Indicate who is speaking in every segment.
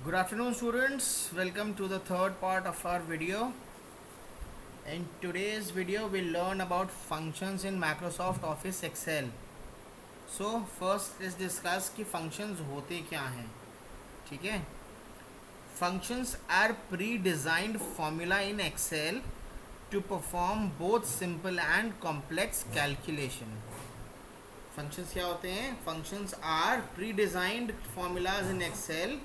Speaker 1: Good afternoon, students. Welcome to the third part of our video. In today's video, we'll learn about functions in Microsoft Office Excel. So first, let's discuss कि functions होते क्या हैं. ठीक है. Functions are pre-designed formula in Excel to perform both simple and complex calculation. Functions क्या होते हैं? Functions are pre-designed formulas in Excel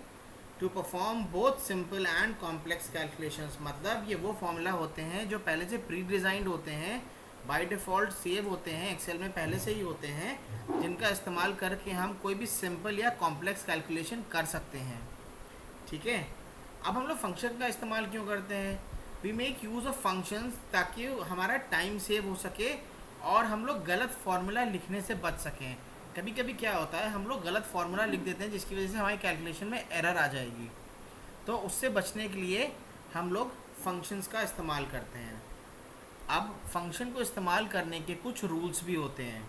Speaker 1: to perform both simple and complex calculations. मतलब ये वो फॉर्मूला होते हैं जो पहले से प्री डिज़ाइंड होते हैं, बाय डिफ़ॉल्ट सेव होते हैं, एक्सेल में पहले से ही होते हैं, जिनका इस्तेमाल करके हम कोई भी सिंपल या कॉम्प्लेक्स कैलकुलेशन कर सकते हैं. ठीक है. अब हम लोग फंक्शन का इस्तेमाल क्यों करते हैं? We make use of functions ताकि हमारा टाइम सेव हो सके और हम लोग गलत फार्मूला लिखने से बच सकें. कभी कभी क्या होता है, हम लोग गलत फार्मूला लिख देते हैं जिसकी वजह से हमारी कैलकुलेशन में एरर आ जाएगी. तो उससे बचने के लिए हम लोग फंक्शंस का इस्तेमाल करते हैं. अब फंक्शन को इस्तेमाल करने के कुछ रूल्स भी होते हैं.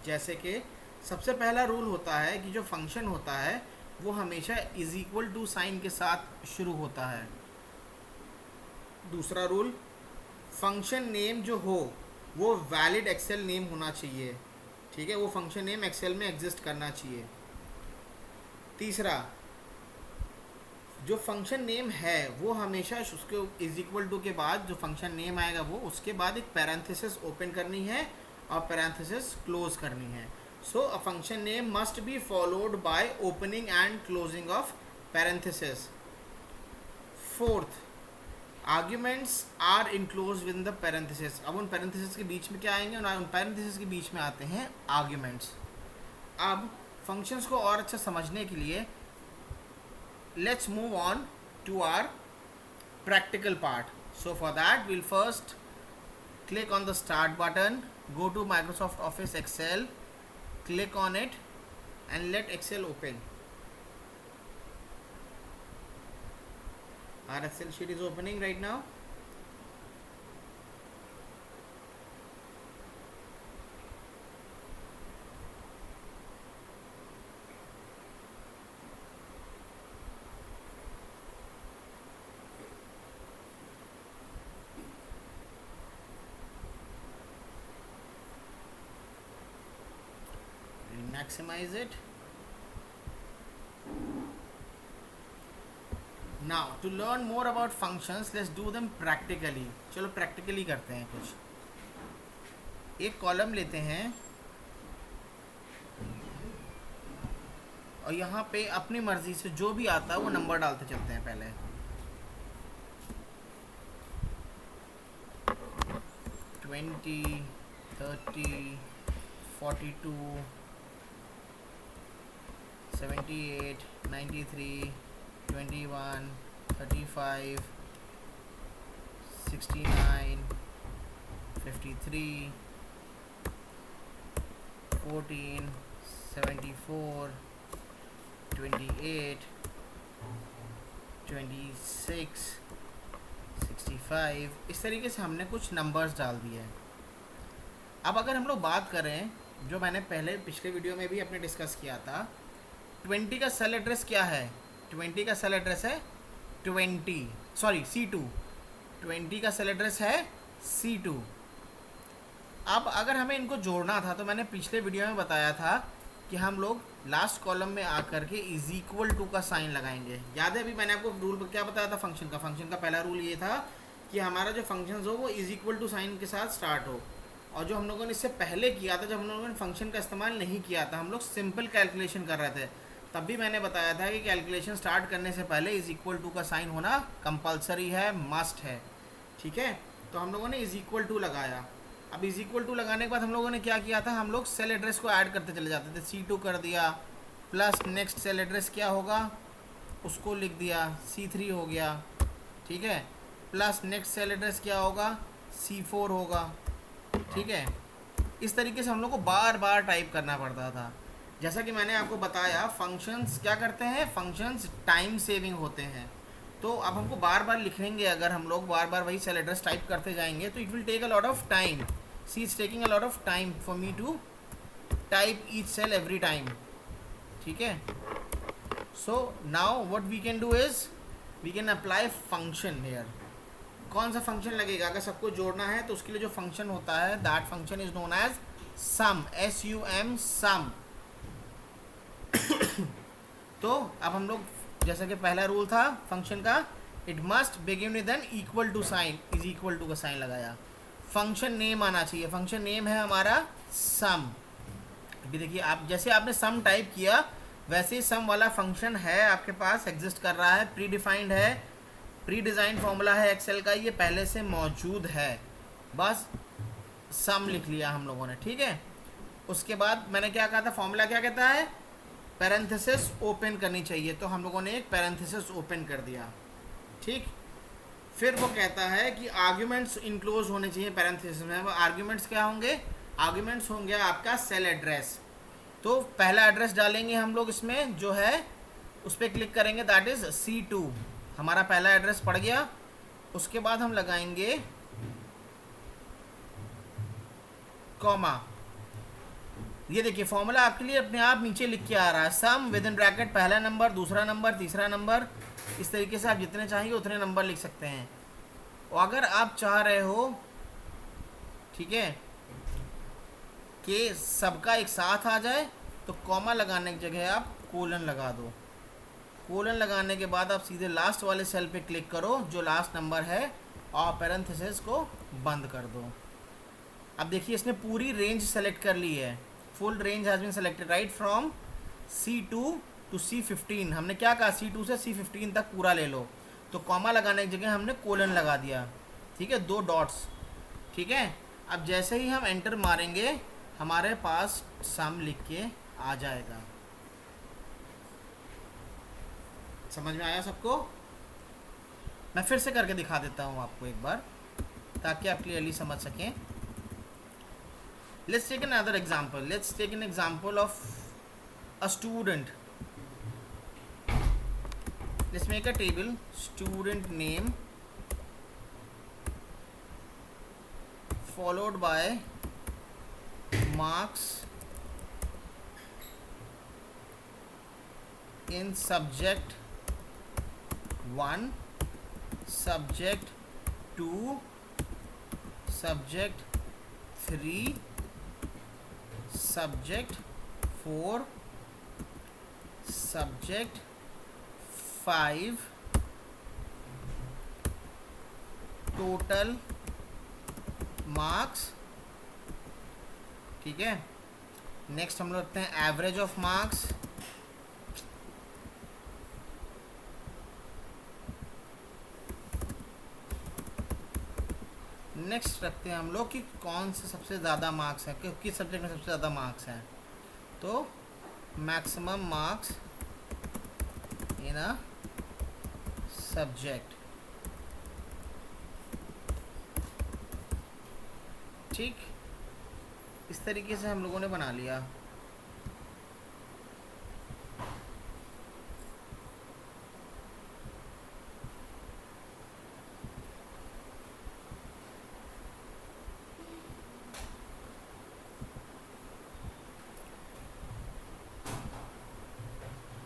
Speaker 1: जैसे कि सबसे पहला रूल होता है कि जो फंक्शन होता है वो हमेशा इज इक्वल टू साइन के साथ शुरू होता है. दूसरा रूल, फंक्शन नेम जो हो वो वैलिड एक्सेल नेम होना चाहिए. ठीक है, वो फंक्शन नेम एक्सेल में एग्जिस्ट करना चाहिए. तीसरा, जो फंक्शन नेम है वो हमेशा उसके इज इक्वल टू के बाद जो फंक्शन नेम आएगा वो उसके बाद एक पैरेंथेसिस ओपन करनी है और पैरेंथेसिस क्लोज करनी है. So a function name must be followed by opening and closing of parenthesis. Fourth, arguments are enclose with the parenthesis. अब उन पैरेंथेसिस के बीच में क्या आएंगे? उन पैरेंथेसिस के बीच में आते हैं आर्ग्यूमेंट्स. अब फंक्शंस को और अच्छा समझने के लिए let's move on to our practical part. So for that we'll first click on the start button, go to Microsoft Office Excel, click on it and let Excel open. Our Excel sheet is opening right now. Maximize it. Now to learn more about functions, let's do them practically. चलो practically करते हैं. कुछ एक column लेते हैं और यहाँ पे अपनी मर्जी से जो भी आता है वो नंबर डालते चलते हैं. पहले 20, 30, 42, 78, 93, 21, 35, 69, 53, 14, 74, 28, 26, 65. इस तरीके से हमने कुछ नंबर्स डाल दिए हैं. अब अगर हम लोग बात करें, जो मैंने पहले पिछले वीडियो में भी अपने डिस्कस किया था, 20 का सेल एड्रेस क्या है? 20 का सेल एड्रेस है C2. 20 का सेल एड्रेस है C2. अब अगर हमें इनको जोड़ना था तो मैंने पिछले वीडियो में बताया था कि हम लोग लास्ट कॉलम में आकर के इज इक्वल टू का साइन लगाएंगे. याद है? अभी मैंने आपको रूल क्या बताया था फंक्शन का पहला रूल ये था कि हमारा जो फंक्शन हो वो इज इक्वल टू साइन के साथ स्टार्ट हो. और जो हम लोगों ने इससे पहले किया था, जब हम लोगों ने फंक्शन का इस्तेमाल नहीं किया था, हम लोग सिंपल कैलकुलेशन कर रहे थे, तब भी मैंने बताया था कि कैलकुलेशन स्टार्ट करने से पहले इज इक्वल टू का साइन होना कंपलसरी है, मस्ट है. ठीक है. तो हम लोगों ने इज इक्वल टू लगाया. अब इज इक्वल टू लगाने के बाद हम लोगों ने क्या किया था? हम लोग सेल एड्रेस को ऐड करते चले जाते थे. C2 कर दिया, प्लस नेक्स्ट सेल एड्रेस क्या होगा उसको लिख दिया, C3 हो गया. ठीक है. प्लस नेक्स्ट सेल एड्रेस क्या होगा? C4 होगा. ठीक है. इस तरीके से हम लोग को बार बार टाइप करना पड़ता था. जैसा कि मैंने आपको बताया, फंक्शंस क्या करते हैं? फंक्शंस टाइम सेविंग होते हैं. तो अब हमको बार बार लिखेंगे, अगर हम लोग बार बार वही सेल एड्रेस टाइप करते जाएंगे तो it will take a lot of time. See is taking a lot of time for me to type each cell every time. ठीक है. So now what we can do is we can apply function here. कौन सा function लगेगा? अगर सबको जोड़ना है तो उसके लिए जो फंक्शन होता है that function is known as sum, SUM, sum. तो अब हम लोग जैसा कि पहला रूल था फंक्शन का, it must begin with an equal to sign, is equal to का साइन लगाया. फंक्शन नेम आना चाहिए. फंक्शन नेम है हमारा सम. अभी देखिए, आप जैसे आपने सम टाइप किया वैसे ही सम वाला फंक्शन है आपके पास, एग्जिस्ट कर रहा है, प्री डिफाइंड है, प्री डिज़ाइन फॉर्मूला है एक्सेल का, ये पहले से मौजूद है. बस सम लिख लिया हम लोगों ने. ठीक है. उसके बाद मैंने क्या कहा था, फॉर्मूला क्या कहता है, पैरेंथेसिस ओपन करनी चाहिए, तो हम लोगों ने एक पैरेंथेसिस ओपन कर दिया. ठीक. फिर वो कहता है कि आर्ग्यूमेंट्स इनक्लोज होने चाहिए पैरेंथेसिस में. वो आर्ग्यूमेंट्स क्या होंगे? आर्ग्यूमेंट्स होंगे आपका सेल एड्रेस. तो पहला एड्रेस डालेंगे हम लोग इसमें जो है, उस पर क्लिक करेंगे, दैट इज C2. हमारा पहला एड्रेस पड़ गया. उसके बाद हम लगाएंगे कॉमा. ये देखिए फॉर्मूला आपके लिए अपने आप नीचे लिख के आ रहा है, सम विद इन ब्रैकेट पहला नंबर, दूसरा नंबर, तीसरा नंबर. इस तरीके से आप जितने चाहिए उतने नंबर लिख सकते हैं. और अगर आप चाह रहे हो, ठीक है, कि सबका एक साथ आ जाए, तो कॉमा लगाने की जगह आप कोलन लगा दो. कोलन लगाने के बाद आप सीधे लास्ट वाले सेल पे क्लिक करो जो लास्ट नंबर है, और पैरेंथेसिस को बंद कर दो. अब देखिए इसने पूरी रेंज सेलेक्ट कर ली है. Full range has been selected right from C2 to C15. हमने क्या कहा, C2 से C15 तक पूरा ले लो. तो कॉमा लगाने की जगह हमने कोलन लगा दिया. ठीक है, 2 डॉट्स. ठीक है. अब जैसे ही हम एंटर मारेंगे हमारे पास सम लिख के आ जाएगा. समझ में आया सबको? मैं फिर से करके दिखा देता हूँ आपको एक बार, ताकि आप क्लियरली समझ सकें. Let's take another example. Let's take an example of a student. Let's make a table, student name followed by marks in subject 1, subject 2, subject 3, subject 4, subject 5, total marks. ठीक है. नेक्स्ट हम लोग रखते हैं एवरेज ऑफ मार्क्स. नेक्स्ट रखते हैं हम लोग कि कौन से सबसे ज़्यादा मार्क्स हैं, किस सब्जेक्ट में सबसे ज़्यादा मार्क्स हैं. तो maximum marks in a subject. ठीक. इस तरीके से हम लोगों ने बना लिया.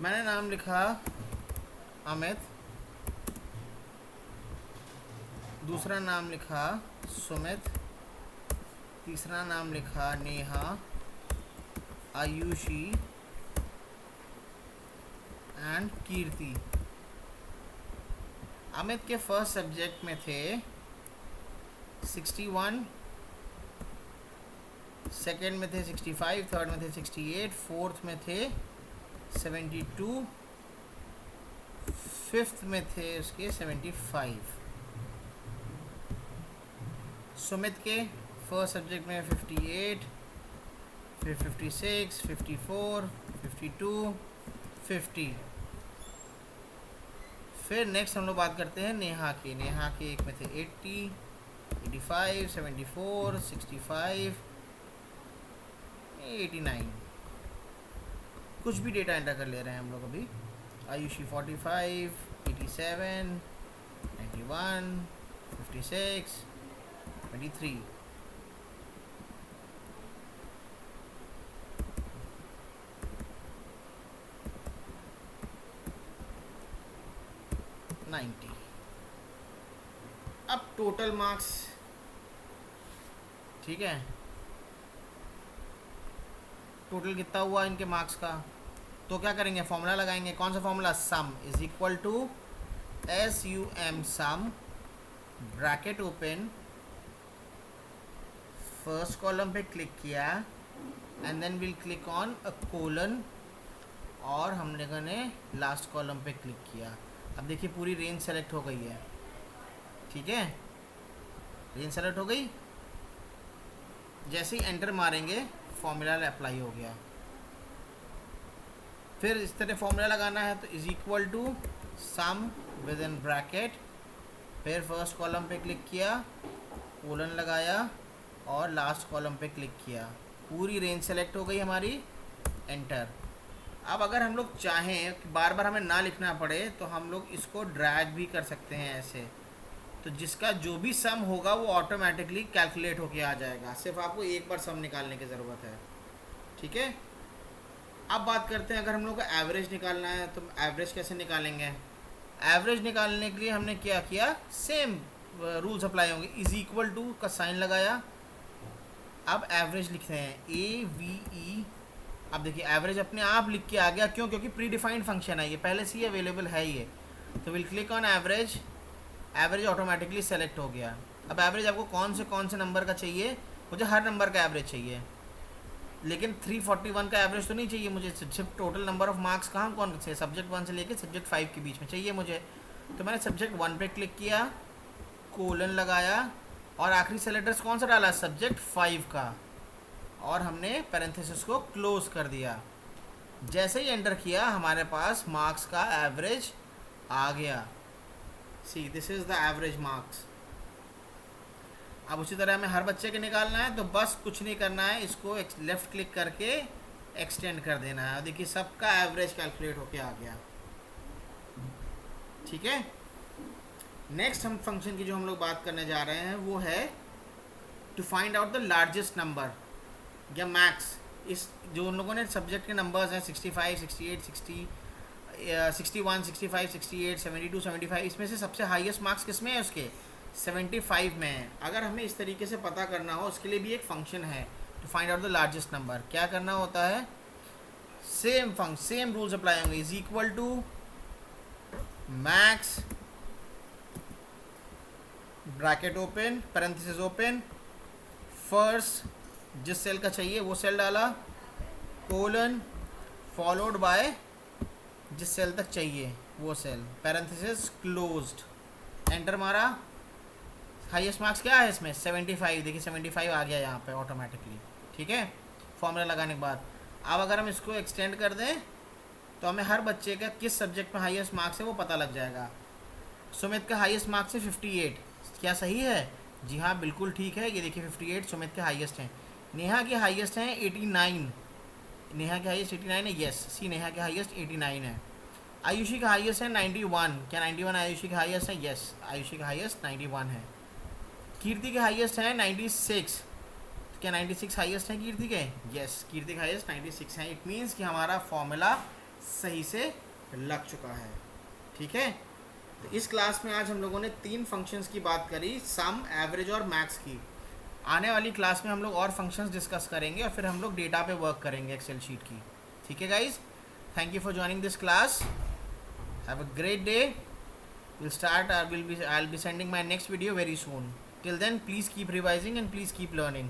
Speaker 1: मैंने नाम लिखा अमित, दूसरा नाम लिखा सुमित, तीसरा नाम लिखा नेहा, आयुषी एंड कीर्ति. अमित के फर्स्ट सब्जेक्ट में थे 61, सेकेंड में थे 65, थर्ड में थे 68, फोर्थ में थे 72, फिफ्थ में थे उसके 75. सुमित के फर्स्ट सब्जेक्ट में 58, फिर 56, 54, 52, 50. फिर नेक्स्ट हम लोग बात करते हैं नेहा की. नेहा के एक में थे 80, 85, 74, 65, 89. कुछ भी डेटा एंटर कर ले रहे हैं हम लोग अभी. आयुषी 45, 87, 91, 56, 23. 90। अब टोटल मार्क्स, ठीक है, टोटल कितना हुआ इनके मार्क्स का, तो क्या करेंगे, फॉर्मूला लगाएंगे। कौन सा formula, sum is equal to SUM sum, bracket open, first column पे क्लिक किया and then will click on a colon, और हमने कने लास्ट कॉलम पे क्लिक किया। अब देखिए पूरी रेंज सेलेक्ट हो गई है, ठीक है, रेंज सेलेक्ट हो गई। जैसे ही एंटर मारेंगे फॉर्मूला अप्लाई हो गया। फिर इस तरह फॉर्मूला लगाना है तो is equal to sum within bracket, फिर फर्स्ट कॉलम पे क्लिक किया, कोलन लगाया और लास्ट कॉलम पे क्लिक किया। पूरी रेंज सेलेक्ट हो गई हमारी, एंटर। अब अगर हम लोग चाहें कि बार बार हमें ना लिखना पड़े तो हम लोग इसको ड्रैग भी कर सकते हैं ऐसे, तो जिसका जो भी सम होगा वो ऑटोमेटिकली कैलकुलेट होके आ जाएगा, सिर्फ आपको एक बार सम निकालने की ज़रूरत है, ठीक है। अब बात करते हैं, अगर हम लोग को एवरेज निकालना है तो एवरेज कैसे निकालेंगे। एवरेज निकालने के लिए हमने क्या किया, सेम रूल्स अप्लाई होंगे, इज इक्वल टू का साइन लगाया। अब एवरेज लिखते हैं AVE। अब देखिए एवरेज अपने आप लिख के आ गया, क्यों, क्योंकि प्री डिफाइंड फंक्शन है ये, पहले से ही अवेलेबल है ये। तो will click on average, average automatically select हो गया। अब एवरेज आपको कौन से नंबर का चाहिए, मुझे हर नंबर का एवरेज चाहिए, लेकिन 341 का एवरेज तो नहीं चाहिए मुझे, सिर्फ टोटल नंबर ऑफ मार्क्स कहाँ कौन से, सब्जेक्ट 1 से लेके सब्जेक्ट 5 के बीच में चाहिए मुझे। तो मैंने सब्जेक्ट 1 पे क्लिक किया, कोलन लगाया और आखिरी सेलेक्टर्स कौन सा डाला, सब्जेक्ट 5 का, और हमने पैरेंथेसिस को क्लोज कर दिया। जैसे ही एंटर किया हमारे पास मार्क्स का एवरेज आ गया। See this is the average marks. अब उसी तरह हमें हर बच्चे के निकालना है, तो बस कुछ नहीं करना है, इसको लेफ़्ट क्लिक करके एक्सटेंड कर देना है। देखिए सबका एवरेज कैलकुलेट होके आ गया, ठीक है। नेक्स्ट हम फंक्शन की जो हम लोग बात करने जा रहे हैं वो है to find out the largest number या मैक्स। इस जो उन लोगों ने सब्जेक्ट के नंबर्स हैं 65, 68, 60, 61, 65, 68, 72, 75, इसमें से सबसे हाईएस्ट मार्क्स किस में है, उसके 75 में है। अगर हमें इस तरीके से पता करना हो, उसके लिए भी एक फंक्शन है to find out the largest number. क्या करना होता है, सेम रूल्स अप्लाई होंगे, is equal to max, bracket open, parenthesis open, first जिस सेल का चाहिए वो सेल डाला, कोलन फॉलोड बाय जिस सेल तक चाहिए वो सेल, पैरेंथेसिस क्लोज्ड, एंटर मारा। हाईएस्ट मार्क्स क्या है इसमें, 75। देखिए 75 आ गया यहाँ पे ऑटोमेटिकली, ठीक है, फॉर्मूला लगाने के बाद। अब अगर हम इसको एक्सटेंड कर दें तो हमें हर बच्चे का किस सब्जेक्ट में हाईएस्ट मार्क्स है वो पता लग जाएगा। सुमित का हाईएस्ट मार्क्स है 58, क्या सही है, जी हाँ बिल्कुल ठीक है। ये देखिए 58 सुमित के हाईएस्ट हैं। नेहा के हाईएस्ट हैं 89, नेहा के हाईएस्ट 89 है, यस सी, नेहा के हाईएस्ट 89 है। आयुषी का हाईएस्ट है 91, क्या 91 आयुषी का हाईएस्ट है, यस आयुषी का हाईएस्ट 91 है। कीर्ति के हाईएस्ट है 96, क्या 96 हाईएस्ट है कीर्ति के, यस कीर्ति का हाईएस्ट 96 है। इट मीन्स कि हमारा फॉर्मूला सही से लग चुका है, ठीक है। तो इस क्लास में आज हम लोगों ने 3 फंक्शंस की बात करी, सम, एवरेज और मैक्स की। आने वाली क्लास में हम लोग और फंक्शंस डिस्कस करेंगे और फिर हम लोग डेटा पे वर्क करेंगे एक्सेल शीट की, ठीक है guys. Thank you for joining this class, have a great day. I'll be sending my next video very soon. Till then, please keep revising and please keep learning.